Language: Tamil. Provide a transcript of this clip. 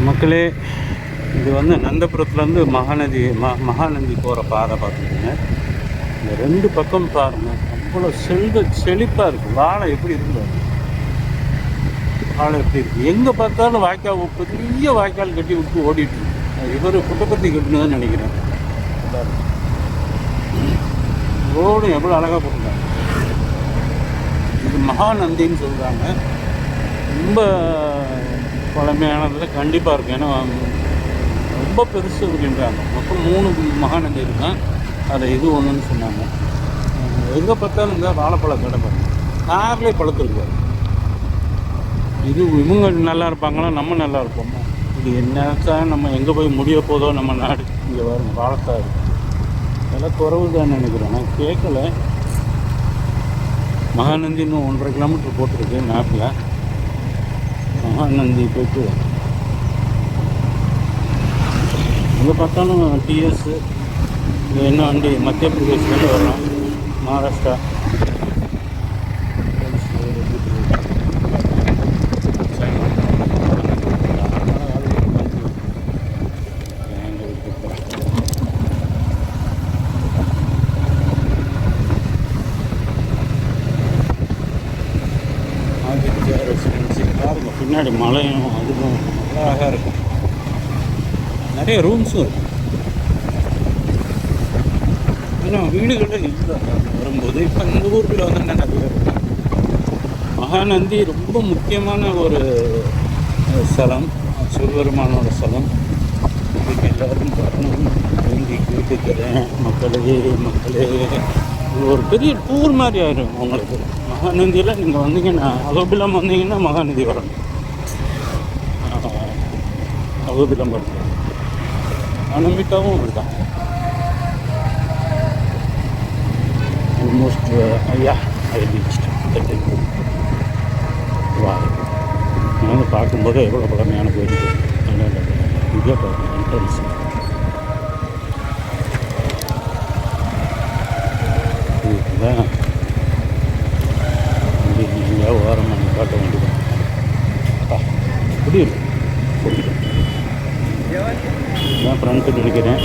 மக்களே, இது வந்து நந்தபுரத்துலேருந்து மகாநதி போகிற பாதை பார்த்துக்கிங்க. இந்த 2 பக்கம் பாருங்கள், அவ்வளோ செழிப்பாக இருக்குது. வாழை எப்படி இருக்குது, வாழை எப்படி இருக்குது. எங்கே பார்த்தாலும் வாய்க்கால், பெரிய வாய்க்கால் கட்டி விட்டு ஓடிட்டுருக்கு. இவர் புட்டப்பத்தி கட்டினு நினைக்கிறேன். ரோடு எவ்வளோ அழகாக போட்டுருக்காங்க. இது மகாநந்தின்னு சொல்கிறாங்க. ரொம்ப பழமையானதில் கண்டிப்பாக இருக்கும். ஏன்னா ரொம்ப பெருசு அப்படின்றாங்க. மொத்தம் 3 மகாநதி இருக்கான். அதை இது ஒன்றுன்னு சொன்னாங்க. எங்கே பார்த்தாலும் இந்த வாழைப்பழம் கடை பாருங்க, கார்லேயே பழுத்துருக்காரு. இது இவங்க நல்லா இருப்பாங்களா, நம்ம நல்லா இருப்போமா? இது என்னத்தான் நம்ம எங்கே போய் முடிய போதோ நம்ம நாடு. இங்கே வரும் வாழைத்தாரு இதெல்லாம் குறவு தான் நினைக்கிறேன். நான் கேட்கல. மகாநந்தி இன்னும் 1.5 கிலோமீட்டர் போட்டிருக்கு மேப்பில். மகாநந்தி போய்ட்டு எங்கே பார்த்தாலும் டிஎஸ் என்ன வண்டி மத்திய பிரதேஷ்லேருந்து வரலாம், மகாராஷ்டிரா. பாருங்க பின்னாடி மலையும் அதுவும் அழகாக இருக்கும். நிறைய ரூம்ஸும் இருக்கும். ஆனால் வீடுகளில் இல்லை வரும்போது. இப்போ இந்த ஊரில் வந்து என்ன நிறைய இருக்கும். மகாநந்தி ரொம்ப முக்கியமான ஒரு ஸ்தலம், சிவபெருமானோட ஸ்தலம். இதுக்கு எல்லோரும் வரணும் வேண்டி கேட்டுக்கிறேன். மக்களே இது ஒரு பெரிய டூர் மாதிரி ஆயிடும் உங்களுக்கு. மகாநதியில் நீங்கள் வந்தீங்கன்னா, அகோபிலம் வந்தீங்கன்னா மகாநதி வரணும். அகோபிலம் வரணும். அனம்பிக்காவும் அப்படிதான். Almost I reached. வா, நான் பார்க்கும்போது எவ்வளோ பழமையான கோயில். இதே பார்க்கணும் என்ட்ரன்ஸ். இதுதான் எங்கேயா ஓரமாக காட்ட வேண்டியதான். எப்படி இருக்கு நான் ஃப்ரண்ட்டு நினைக்கிறேன்.